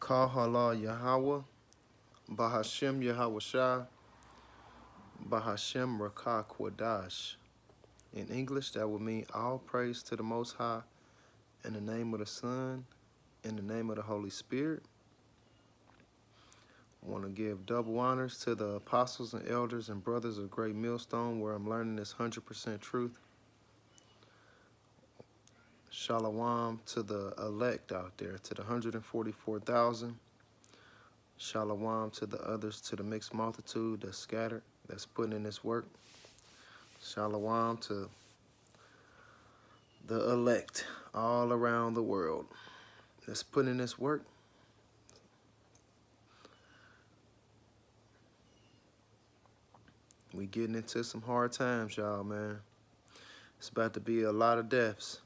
Kahala Yahweh, Bahashem Yahweh Shai, Bahashem Rakah Kwadash. In English, that would mean all praise to the Most High in the name of the Son, in the name of the Holy Spirit. I want to give double honors to the apostles and elders and brothers of Great Millstone, where I'm learning this 100% truth. Shalom to the elect out there, to the 144,000. Shalom to the others, to the mixed multitude that's scattered, that's putting in this work. Shalom to the elect all around the world that's putting in this work. We getting into some hard times, y'all, man. It's about to be a lot of deaths,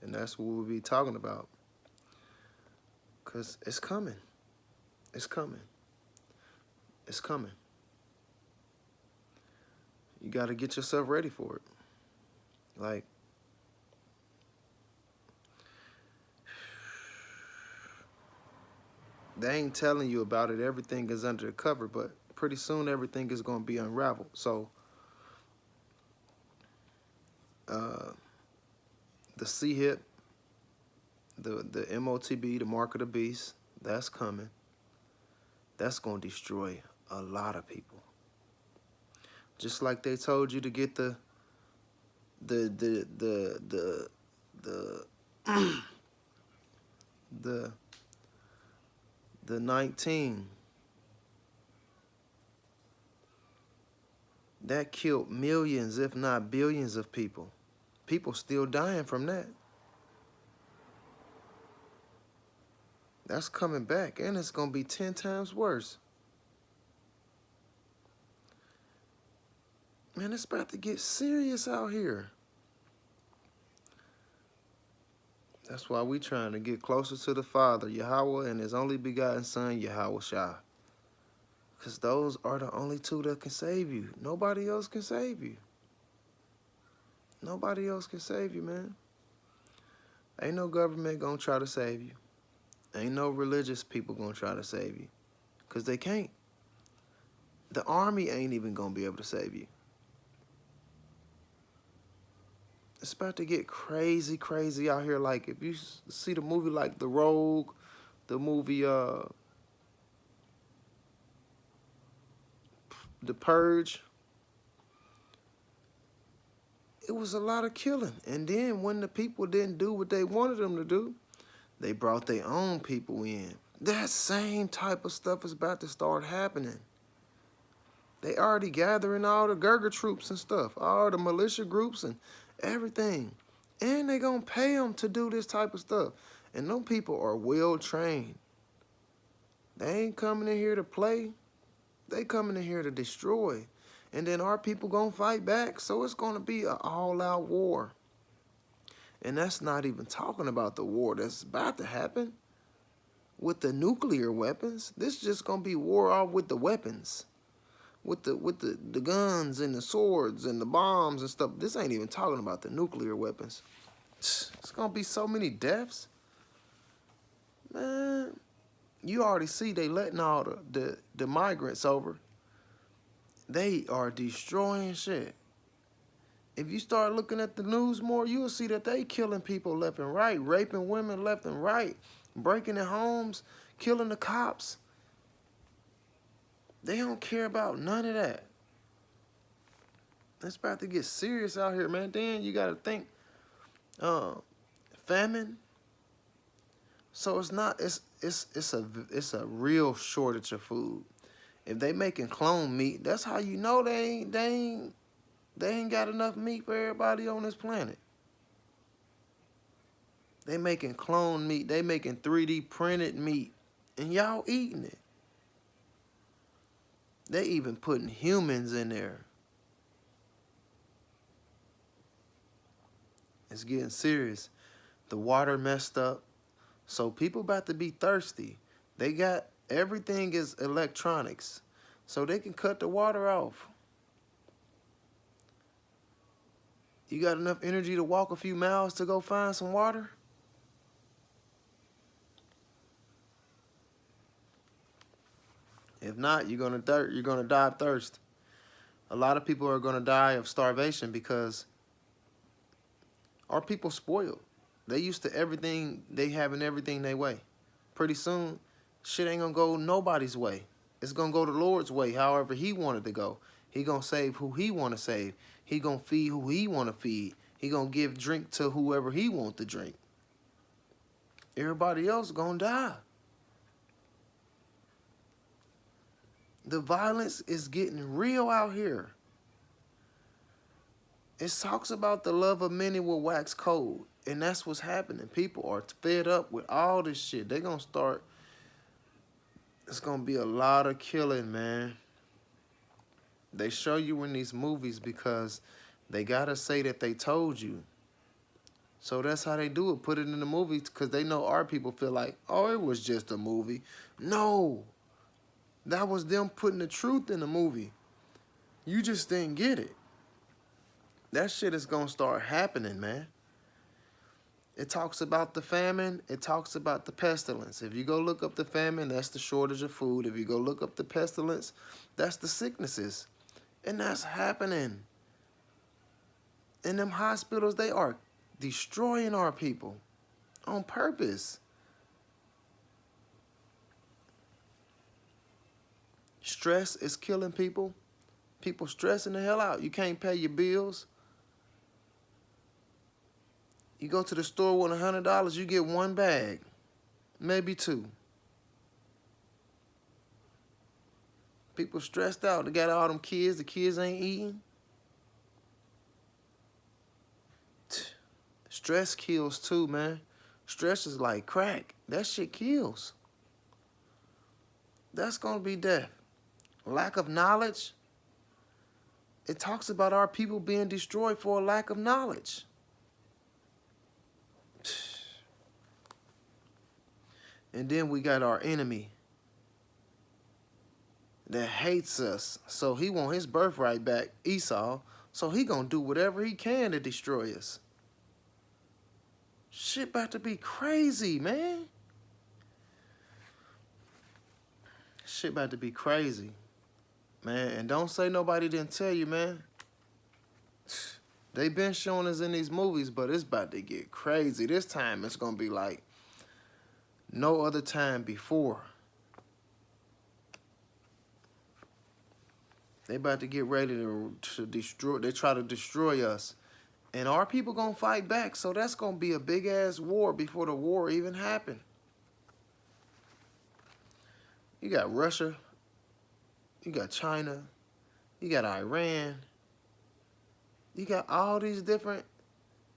and that's what we'll be talking about. Because it's coming. It's coming. It's coming. You got to get yourself ready for it. Like, they ain't telling you about it. Everything is under the cover, but pretty soon everything is going to be unraveled. So, the C-hip, the MOTB, the mark of the beast, that's coming. That's going to destroy a lot of people. Just like they told you to get the 19. That killed millions, if not billions of people. People still dying from that. That's coming back, and it's going to be 10 times worse. Man, it's about to get serious out here. That's why we trying to get closer to the Father, Yahweh, and His only begotten Son, Yahweh Shai. Because those are the only two that can save you. Nobody else can save you. Nobody else can save you, man. Ain't no government going to try to save you. Ain't no religious people going to try to save you. Because they can't. The army ain't even going to be able to save you. It's about to get crazy, crazy out here. Like, if you see the movie like The Rogue, the movie The Purge, it was a lot of killing. And then when the people didn't do what they wanted them to do, they brought their own people in. That same type of stuff is about to start happening. They already gathering all the Gurger troops and stuff, all the militia groups and everything. And they gonna pay them to do this type of stuff. And them people are well trained. They ain't coming in here to play. They coming in here to destroy. And then our people gonna fight back. So it's gonna be an all-out war. And that's not even talking about the war that's about to happen with the nuclear weapons. This is just gonna be war off with the weapons. With the guns and the swords and the bombs and stuff. This ain't even talking about the nuclear weapons. It's gonna be so many deaths. Man, you already see they letting all the migrants over. They are destroying shit. If you start looking at the news more, you'll see that they killing people left and right, raping women left and right, breaking in homes, killing the cops. They don't care about none of that. It's about to get serious out here, man. Then you gotta think famine. So it's not it's a real shortage of food. If they making clone meat, that's how you know they ain't got enough meat for everybody on this planet. They making clone meat, they making 3D printed meat, and y'all eating it. They even putting humans in there. It's getting serious. The water messed up. So people about to be thirsty. They got, everything is electronics. So they can cut the water off. You got enough energy to walk a few miles to go find some water? If not, you're gonna die of thirst. A lot of people are gonna die of starvation because our people spoiled. They used to everything, they having everything their way. Pretty soon, shit ain't gonna go nobody's way. It's gonna go the Lord's way, however he wanted to go. He gonna save who he wanna save. He gonna feed who he wanna feed. He gonna give drink to whoever he want to drink. Everybody else gonna die. The violence is getting real out here. It talks about the love of many will wax cold. And that's what's happening. People are fed up with all this shit. They're going to start. It's going to be a lot of killing, man. They show you in these movies because they got to say that they told you. So that's how they do it. Put it in the movies because they know our people feel like, oh, it was just a movie. No. That was them putting the truth in the movie. You just didn't get it. That shit is going to start happening, man. It talks about the famine. It talks about the pestilence. If you go look up the famine, that's the shortage of food. If you go look up the pestilence, that's the sicknesses. And that's happening. In them hospitals, they are destroying our people on purpose. Stress is killing people. People stressing the hell out. You can't pay your bills. You go to the store with $100, you get one bag, maybe two. People stressed out. They got all them kids. The kids ain't eating. Stress kills too, man. Stress is like crack. That shit kills. That's going to be death. Lack of knowledge. It talks about our people being destroyed for a lack of knowledge. And then we got our enemy that hates us. So he want his birthright back, Esau. So he gonna do whatever he can to destroy us. Shit about to be crazy, man. Shit about to be crazy. Man, and don't say nobody didn't tell you, man. They been showing us in these movies, but it's about to get crazy. This time it's gonna be like no other time before. They about to get ready to destroy. They try to destroy us. And our people gonna fight back. So that's gonna be a big ass war before the war even happened. You got Russia. You got China. You got Iran. You got all these different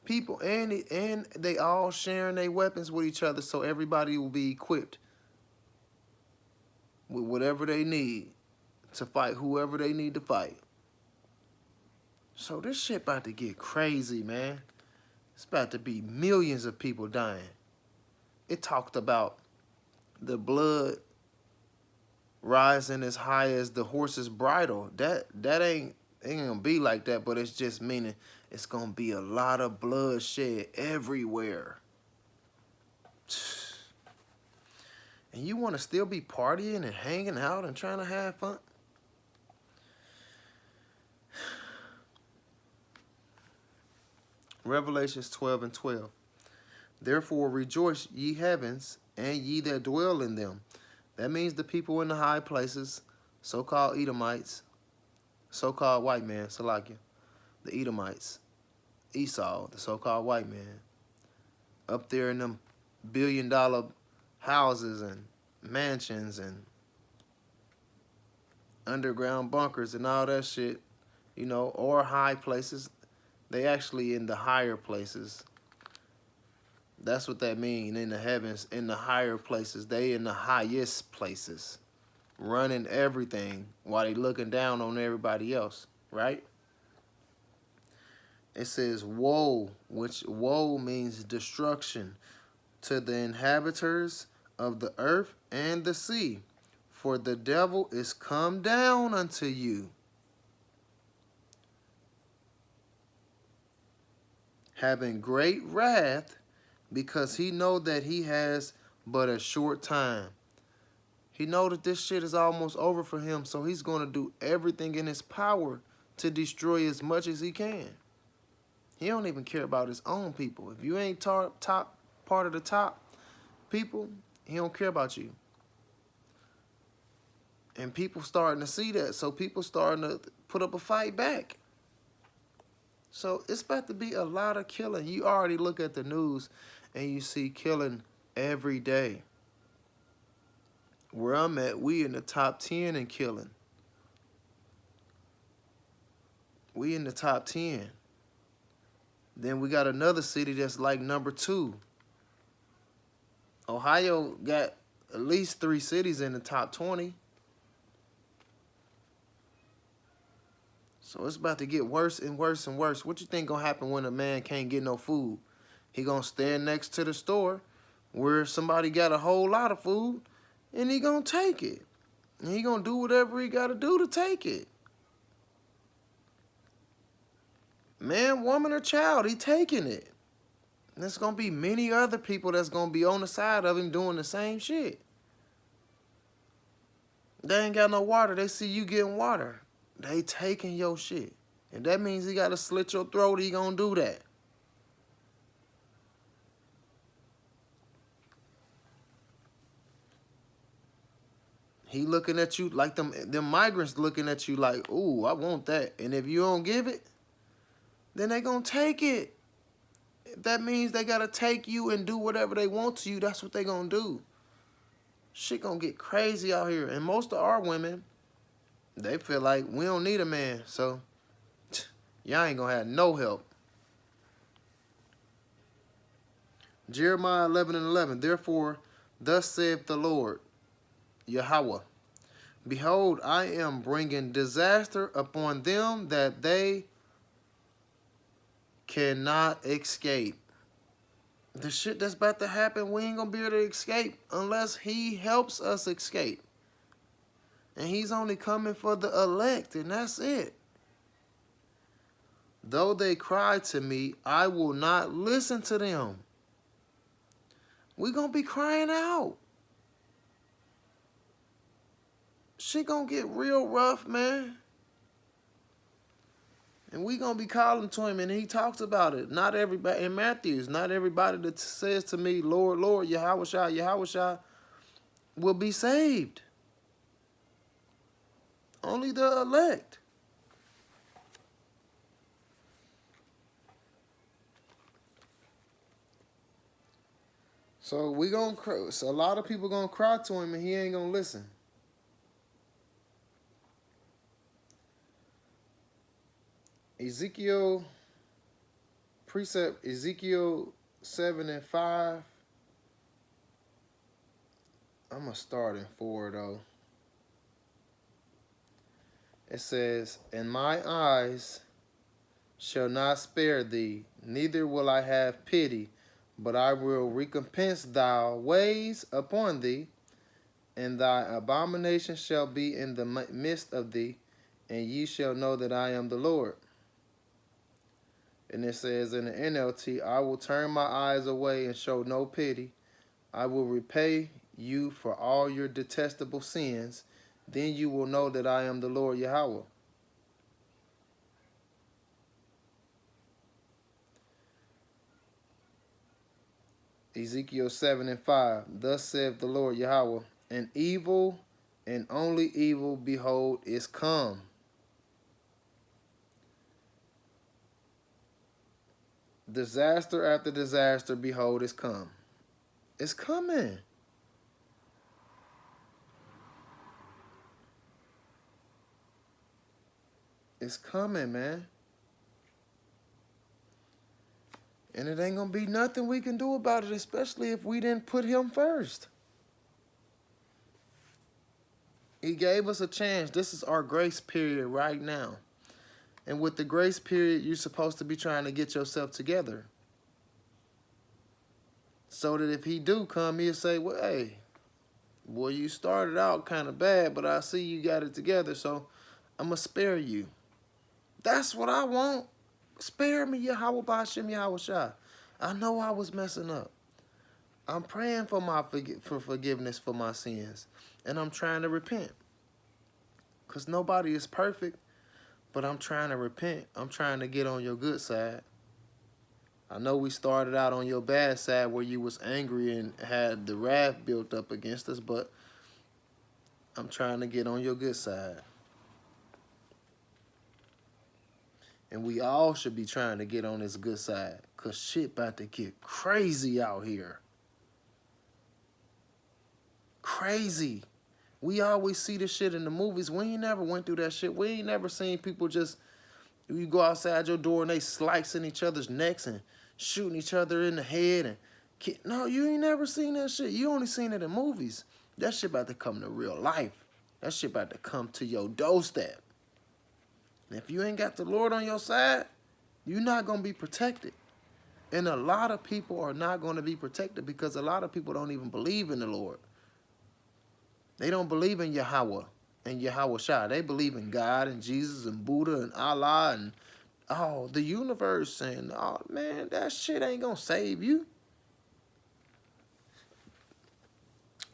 people, and they all sharing their weapons with each other, so everybody will be equipped with whatever they need to fight whoever they need to fight. So this shit about to get crazy, man. It's about to be millions of people dying. It talked about the blood rising as high as the horse's bridle. That ain't gonna be like that, but it's just meaning it's gonna be a lot of bloodshed everywhere. And you wanna still be partying and hanging out and trying to have fun? Revelations 12:12. Therefore rejoice, ye heavens, and ye that dwell in them. That means the people in the high places, so-called Edomites, so-called white man, Salakia, the Edomites, Esau, the so-called white man, up there in them billion-dollar houses and mansions and underground bunkers and all that shit, you know, or high places. They actually in the higher places. That's what that means, in the heavens, in the higher places. They in the highest places, running everything while they looking down on everybody else, right? It says woe, which woe means destruction to the inhabitants of the earth and the sea, for the devil is come down unto you, having great wrath, because he know that he has but a short time. He know that this shit is almost over for him, so he's going to do everything in his power to destroy as much as he can. He don't even care about his own people. If you ain't top part of the top people, he don't care about you. And people starting to see that, so people starting to put up a fight back. So it's about to be a lot of killing. You already look at the news and you see killing every day. Where I'm at, we in the top 10 in killing. We in the top 10. Then we got another city that's like number 2. Ohio got at least 3 cities in the top 20. So it's about to get worse and worse and worse. What you think gonna happen when a man can't get no food? He gonna stand next to the store where somebody got a whole lot of food, and he gonna take it. And he gonna do whatever he gotta do to take it. Man, woman, or child, he taking it. And there's gonna be many other people that's gonna be on the side of him doing the same shit. They ain't got no water. They see you getting water. They taking your shit. If that means he gotta slit your throat, he gonna do that. He looking at you like them migrants looking at you like, ooh, I want that. And if you don't give it, then they gonna take it. If that means they gotta take you and do whatever they want to you, that's what they gonna do. Shit gonna get crazy out here. And most of our women, they feel like we don't need a man. So y'all ain't gonna have no help. Jeremiah 11:11. Therefore, thus saith the Lord, Yahweh, behold, I am bringing disaster upon them that they cannot escape. The shit that's about to happen, we ain't gonna be able to escape unless he helps us escape. And he's only coming for the elect, and that's it. Though they cry to me, I will not listen to them. We gonna be crying out. Shit gonna get real rough, man. And we gonna be calling to him, and he talks about it. Not everybody, in Matthews, not everybody that says to me, Lord, Lord, Yahweh Shai, Yahweh Shai, will be saved. Only the elect. So we gonna cry. So a lot of people gonna cry to him, and he ain't gonna listen. Ezekiel 7:5. I'm gonna start in 4 though. It says, and my eyes shall not spare thee, neither will I have pity, but I will recompense thy ways upon thee, and thy abomination shall be in the midst of thee, and ye shall know that I am the Lord. And it says in the NLT, I will turn my eyes away and show no pity. I will repay you for all your detestable sins. Then you will know that I am the Lord Yahweh. Ezekiel 7:5. Thus saith the Lord Yahweh, an evil and only evil, behold, is come. Disaster after disaster, behold, is come. It's coming. It's coming, man. And it ain't gonna be nothing we can do about it, especially if we didn't put him first. He gave us a chance. This is our grace period right now. And with the grace period, you're supposed to be trying to get yourself together. So that if he do come, he'll say, well, hey, boy, you started out kind of bad, but I see you got it together, so I'm going to spare you. That's what I want. Spare me, Yahweh B'Hashem Yahweh Shai. I know I was messing up. I'm praying for for forgiveness for my sins, and I'm trying to repent. Cause nobody is perfect, but I'm trying to repent. I'm trying to get on your good side. I know we started out on your bad side where you was angry and had the wrath built up against us, but I'm trying to get on your good side. And we all should be trying to get on this good side, cause shit about to get crazy out here. Crazy. We always see this shit in the movies. We ain't never went through that shit. We ain't never seen people just, you go outside your door and they slicing each other's necks and shooting each other in the head. And no, you ain't never seen that shit. You only seen it in movies. That shit about to come to real life. That shit about to come to your doorstep. And if you ain't got the Lord on your side, you're not going to be protected. And a lot of people are not going to be protected because a lot of people don't even believe in the Lord. They don't believe in Yahweh and Yahweh Shai. They believe in God and Jesus and Buddha and Allah and the universe. And, man, that shit ain't going to save you.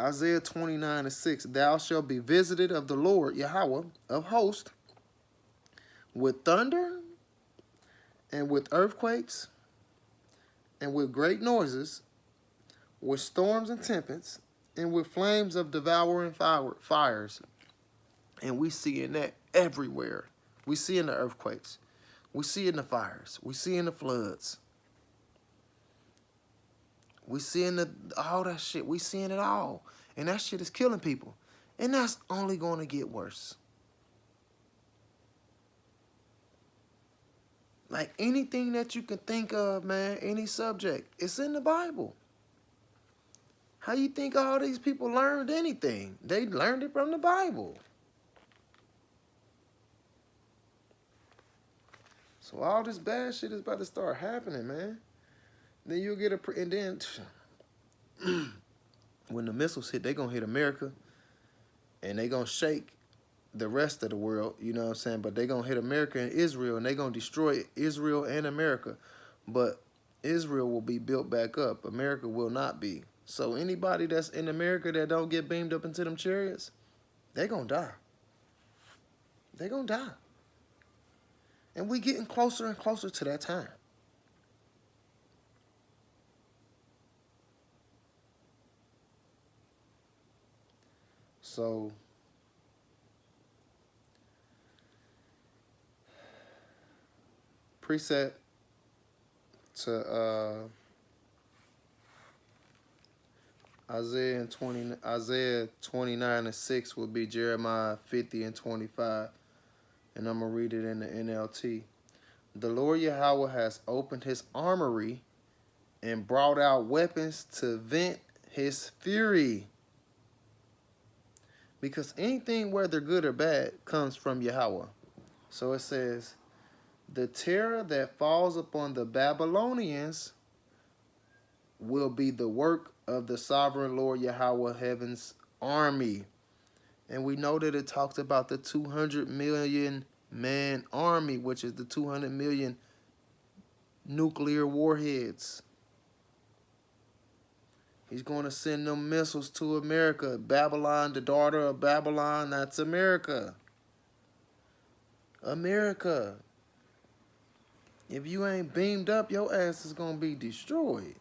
Isaiah 29:6, thou shalt be visited of the Lord, Yahweh, of hosts, with thunder and with earthquakes and with great noises, with storms and tempests, and with flames of devouring fires. And we see in that everywhere. We see in the earthquakes. We see in the fires. We see in the floods. We see in all that shit. We seeing it all. And that shit is killing people. And that's only going to get worse. Like anything that you can think of, man, any subject, it's in the Bible. How you think all these people learned anything? They learned it from the Bible. So all this bad shit is about to start happening, man. Then you'll get and then when the missiles hit, they gonna hit America, and they gonna shake the rest of the world. You know what I'm saying? But they gonna hit America and Israel, and they gonna destroy Israel and America. But Israel will be built back up. America will not be. So anybody that's in America that don't get beamed up into them chariots, they gonna die. They gonna die. And we getting closer and closer to that time. So preset to Isaiah 29:6 will be Jeremiah 50:25. And I'm going to read it in the NLT. The Lord Yahweh has opened his armory and brought out weapons to vent his fury. Because anything, whether good or bad, comes from Yahweh. So it says, the terror that falls upon the Babylonians will be the work of the sovereign Lord Yahweh, heaven's army. And we know that it talks about the 200 million man army, which is the 200 million nuclear warheads. He's going to send them missiles to America. Babylon, the daughter of Babylon, that's America. America. If you ain't beamed up, your ass is going to be destroyed.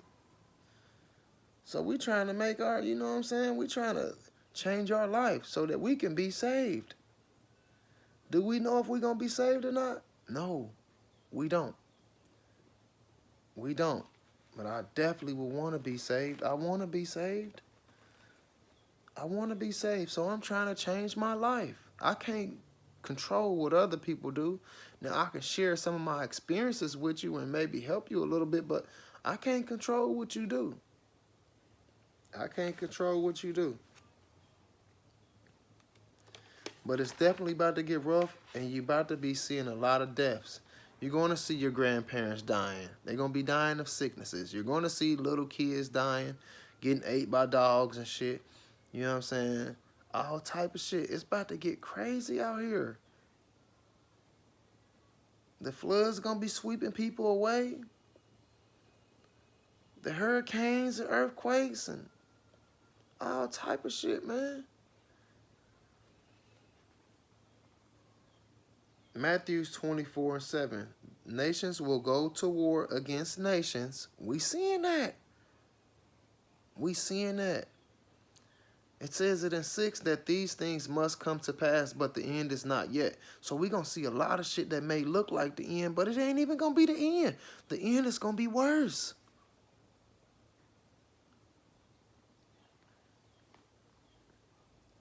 So we trying to make our, you know what I'm saying? We trying to change our life so that we can be saved. Do we know if we're going to be saved or not? No, we don't. We don't. But I definitely would want to be saved. I want to be saved. I want to be saved. So I'm trying to change my life. I can't control what other people do. Now, I can share some of my experiences with you and maybe help you a little bit, but I can't control what you do. I can't control what you do. But it's definitely about to get rough, and you're about to be seeing a lot of deaths. You're going to see your grandparents dying. They're going to be dying of sicknesses. You're going to see little kids dying, getting ate by dogs and shit. You know what I'm saying? All type of shit. It's about to get crazy out here. The flood's going to be sweeping people away. The hurricanes and earthquakes and all type of shit, man. Matthew 24:7. Nations will go to war against nations. We seeing that. We seeing that. It says it in 6 that these things must come to pass, but the end is not yet. So we're going to see a lot of shit that may look like the end, but it ain't even going to be the end. The end is going to be worse.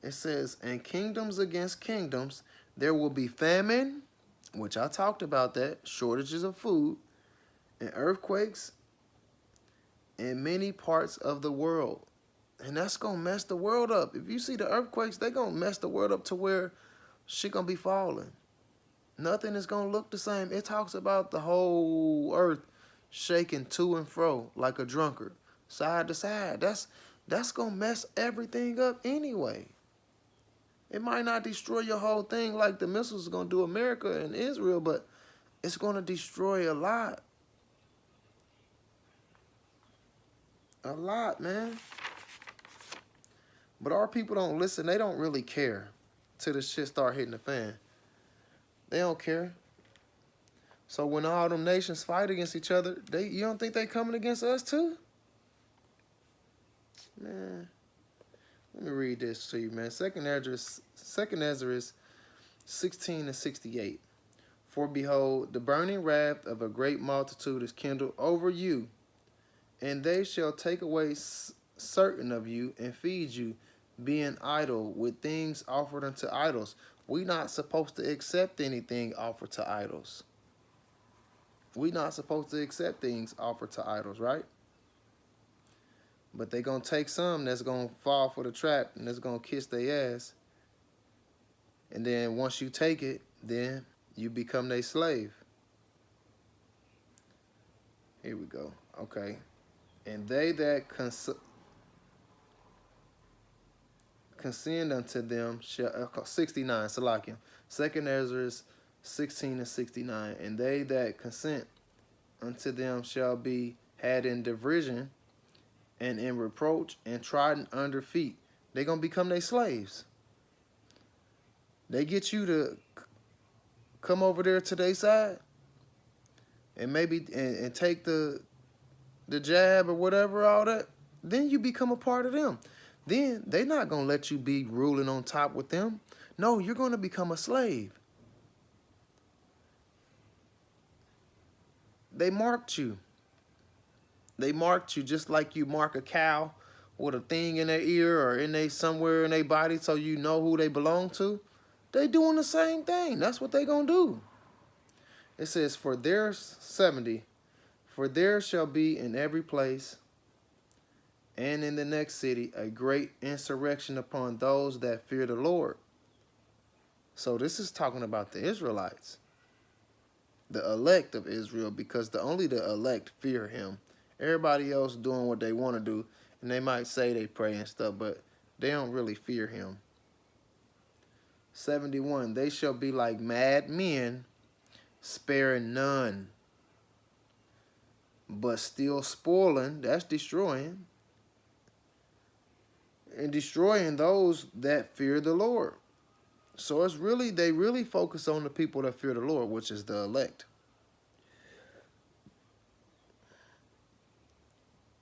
It says, and kingdoms against kingdoms, there will be famine, which I talked about that, shortages of food, and earthquakes in many parts of the world. And that's going to mess the world up. If you see the earthquakes, they're going to mess the world up to where shit going to be falling. Nothing is going to look the same. It talks about the whole earth shaking to and fro like a drunkard, side to side. That's going to mess everything up anyway. It might not destroy your whole thing like the missiles are going to do America and Israel, but it's going to destroy a lot. A lot, man. But our people don't listen. They don't really care till the shit start hitting the fan. They don't care. So when all them nations fight against each other, you don't think they coming against us too? Man, let me read this to you, man. Second Ezra 16:68. For behold, the burning wrath of a great multitude is kindled over you, and they shall take away certain of you and feed you, being idle with things offered unto idols. We not supposed to accept anything offered to idols. We not supposed to accept things offered to idols, right? But they gonna take some that's gonna fall for the trap and that's gonna kiss their ass. And then once you take it, then you become their slave. Here we go. Okay. And they that consent unto them shall 69 Salakia. Second Ezra 16:69. And they that consent unto them shall be had in derision and in reproach and trodden under feet. They're gonna become their slaves. They get you to come over there to their side and maybe and take the jab or whatever, all that. Then you become a part of them. Then they're not going to let you be ruling on top with them. No, you're going to become a slave. They marked you. They marked you just like you mark a cow with a thing in their ear or somewhere in their body so you know who they belong to. They doing the same thing. That's what they going to do. It says, for there 70, for there shall be in every place and in the next city a great insurrection upon those that fear the Lord. So this is talking about the Israelites, the elect of Israel, because only the elect fear him. Everybody else doing what they want to do, and they might say they pray and stuff, but they don't really fear him. 71, they shall be like mad men, sparing none, but still spoiling, that's destroying, and destroying those that fear the Lord. So it's really, they really focus on the people that fear the Lord, which is the elect.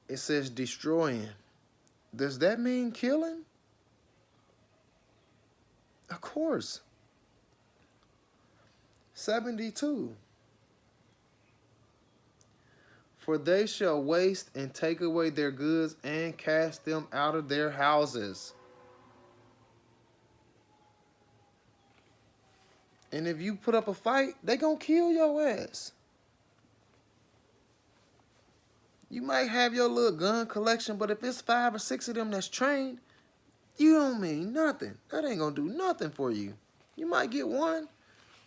It says destroying. Does that mean killing? Of course. 72. For they shall waste and take away their goods and cast them out of their houses. And if you put up a fight, they gonna kill your ass. You might have your little gun collection, but if it's 5 or 6 of them that's trained, you don't mean nothing. That ain't gonna do nothing for you. You might get one.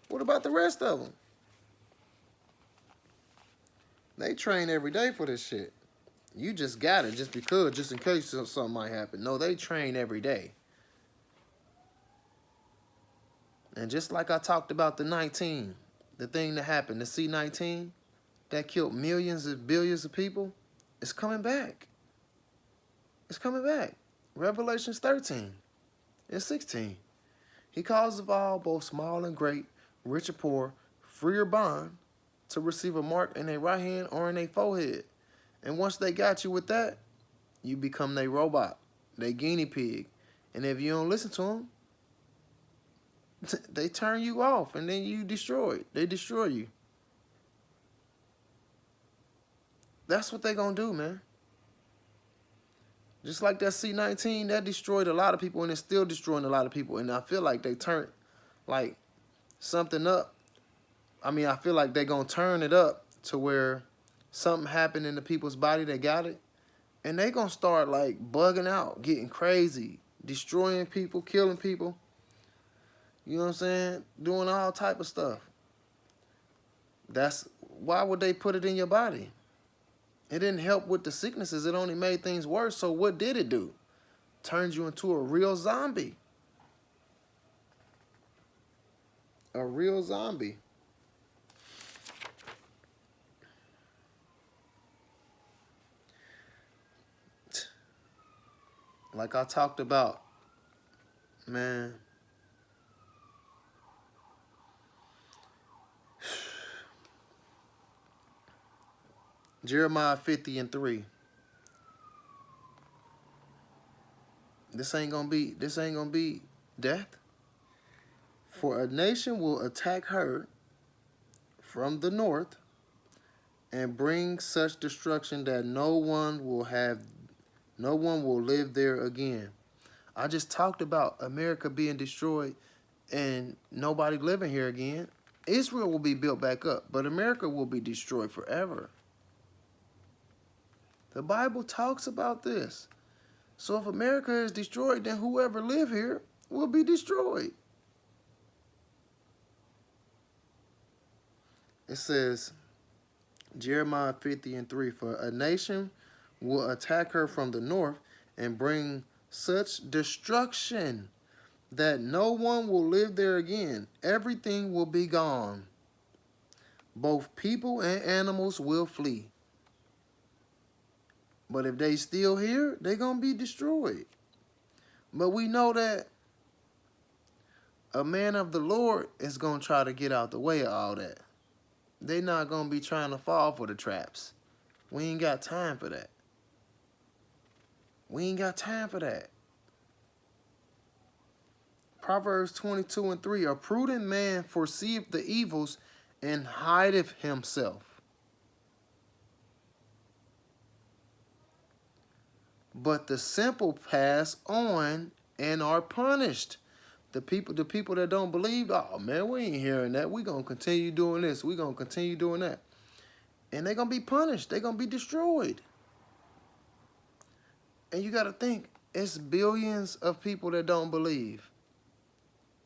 What about the rest of them? They train every day for this shit. You just got it just because, just in case something might happen. No, they train every day. And just like I talked about the 19, the thing that happened, the C-19, that killed millions of billions of people. It's coming back. It's coming back. Revelations 13 and 16. He calls of all, both small and great, rich or poor, free or bond, to receive a mark in their right hand or in their forehead. And once they got you with that, you become their robot, their guinea pig. And if you don't listen to them, they turn you off and then you destroyed. They destroy you. That's what they gonna do, man. Just like that C-19, that destroyed a lot of people and it's still destroying a lot of people. And I feel like they turned like something up. I mean, I feel like they're gonna turn it up to where something happened in the people's body that got it. And they gonna start like bugging out, getting crazy, destroying people, killing people. You know what I'm saying? Doing all type of stuff. That's why would they put it in your body? It didn't help with the sicknesses. It only made things worse. So what did it do? Turned you into a real zombie. A real zombie. Like I talked about, man. Jeremiah 50 and 3. This ain't gonna be death. For a nation will attack her from the north and bring such destruction that no one will live there again. I just talked about America being destroyed and nobody living here again. Israel will be built back up, but America will be destroyed forever. The Bible talks about this. So if America is destroyed, then whoever live here will be destroyed. It says, Jeremiah 50 and 3, for a nation will attack her from the north and bring such destruction that no one will live there again. Everything will be gone. Both people and animals will flee. But if they still here, they're going to be destroyed. But we know that a man of the Lord is going to try to get out the way of all that. They're not going to be trying to fall for the traps. We ain't got time for that. We ain't got time for that. Proverbs 22 and 3, a prudent man foreseeth the evils and hideth himself. But the simple pass on and are punished. The people that don't believe, oh man, we ain't hearing that. We're going to continue doing this. We're going to continue doing that. And they're going to be punished. They're going to be destroyed. And you got to think, it's billions of people that don't believe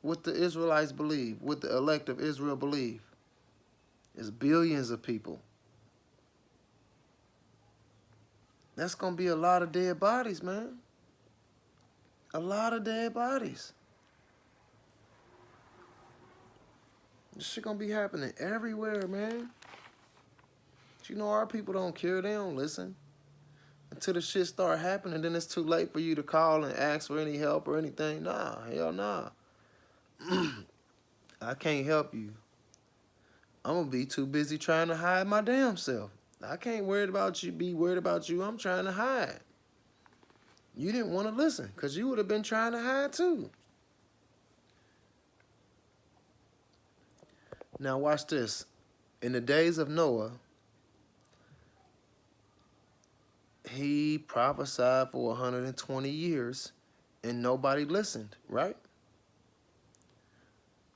what the Israelites believe, what the elect of Israel believe. It's billions of people. That's going to be a lot of dead bodies, man. A lot of dead bodies. This shit going to be happening everywhere, man. But you know, our people don't care. They don't listen. Until the shit start happening, then it's too late for you to call and ask for any help or anything. Nah, hell nah. I can't help you. I'm going to be too busy trying to hide my damn self. I can't be worried about you. I'm trying to hide. You didn't want to listen because you would have been trying to hide too. Now watch this. In the days of Noah, he prophesied for 120 years and nobody listened, right?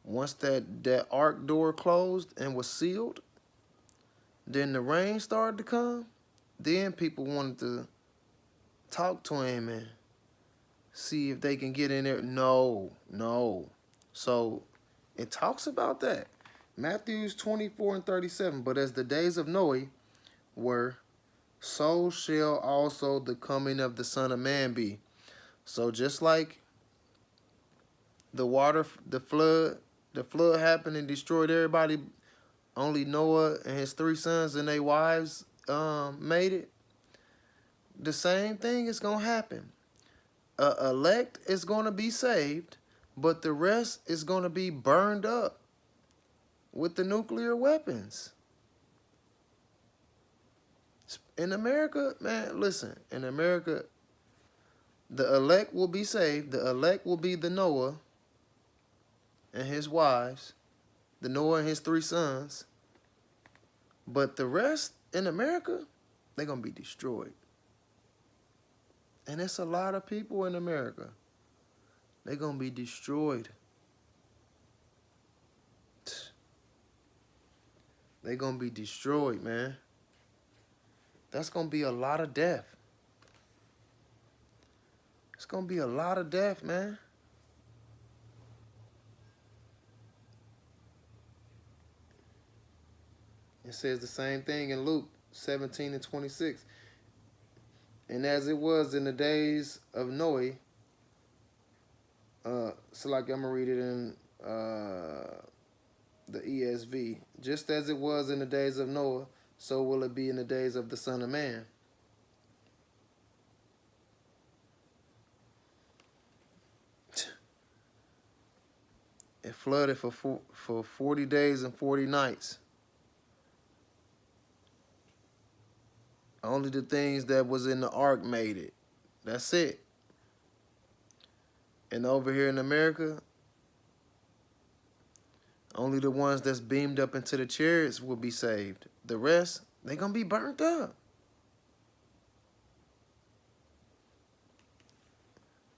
Once that ark door closed and was sealed, then the rain started to come. Then people wanted to talk to him and see if they can get in there. No. So it talks about that. Matthew 24 and 37. But as the days of Noah were, so shall also the coming of the Son of Man be. So just like the flood happened and destroyed everybody, only Noah and his 3 sons and their wives made it. the same thing is going to happen. Elect is going to be saved, but the rest is going to be burned up with the nuclear weapons. In America, man, listen, in America, the elect will be saved. The elect will be the Noah and his wives, the Noah and his 3 sons. But the rest in America, they're going to be destroyed. And it's a lot of people in America. They're going to be destroyed. They're going to be destroyed, man. That's going to be a lot of death. It's going to be a lot of death, man. It says the same thing in Luke 17 and 26. And as it was in the days of Noah, so like I'm going to read it in the ESV. Just as it was in the days of Noah, so will it be in the days of the Son of Man. It flooded for 40 days and 40 nights. Only the things that was in the ark made it. That's it. And over here in America, only the ones that's beamed up into the chariots will be saved. The rest, they're going to be burnt up.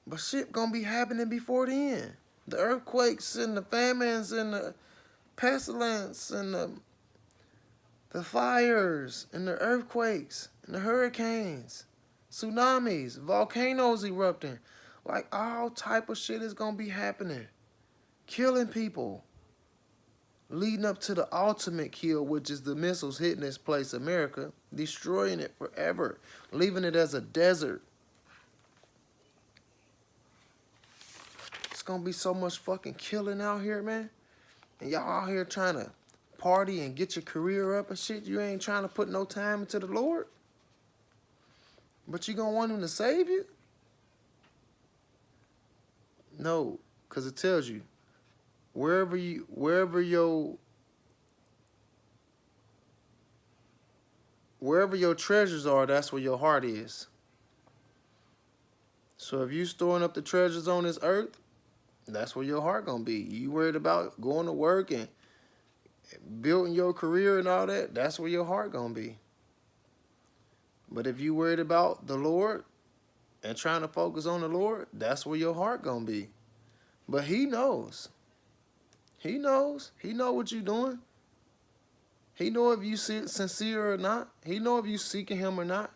But shit going to be happening before then. The earthquakes and the famines and the pestilence and the fires and the earthquakes and the hurricanes, tsunamis, volcanoes erupting. Like all type of shit is going to be happening. Killing people. Leading up to the ultimate kill, which is the missiles hitting this place, America, destroying it forever, leaving it as a desert. It's gonna be so much fucking killing out here, man. And y'all out here trying to party and get your career up and shit. You ain't trying to put no time into the Lord. But you gonna want him to save you? No, because it tells you, wherever your treasures are, that's where your heart is. So if you storing up the treasures on this earth, that's where your heart gonna be. You worried about going to work and building your career and all that, that's where your heart gonna be. But if you worried about the Lord and trying to focus on the Lord, that's where your heart gonna be. But he knows. He knows. He know what you're doing. He know if you sincere or not. He know if you seeking him or not.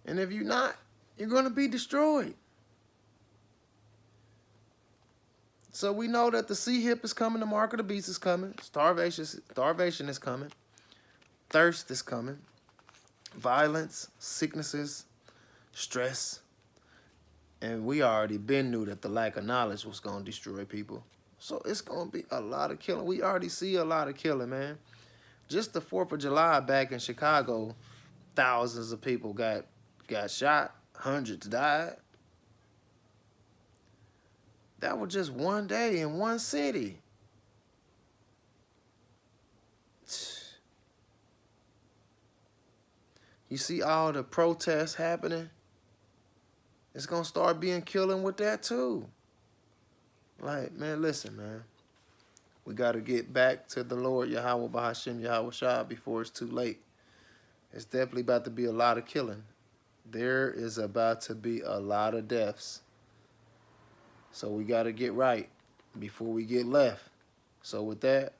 And if you're not, you're going to be destroyed. So we know that the sea hip is coming. The mark of the beast is coming. Starvation is coming. Thirst is coming. Violence, sicknesses, stress. And we already been knew that the lack of knowledge was going to destroy people. So it's going to be a lot of killing. We already see a lot of killing, man. Just the 4th of July back in Chicago, thousands of people got shot. Hundreds died. That was just one day in one city. You see all the protests happening? It's going to start being killing with that too. Like, man, listen, man. We got to get back to the Lord Yahweh Bahashim Yahweh Shah before it's too late. It's definitely about to be a lot of killing. There is about to be a lot of deaths. So we got to get right before we get left. So with that,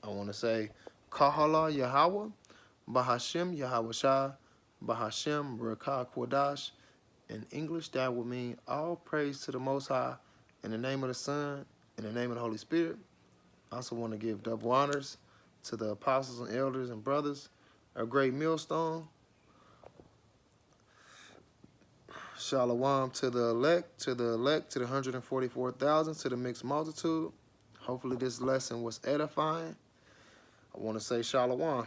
I want to say, Kahala Yahweh Bahashim Yahweh Shah Bahashim Rakah Kwadash. In English, that would mean all praise to the Most High in the name of the Son, in the name of the Holy Spirit. I also want to give double honors to the apostles and elders and brothers, a great millstone. Shalom to the elect, to the 144,000, to the mixed multitude. Hopefully this lesson was edifying. I want to say shalom.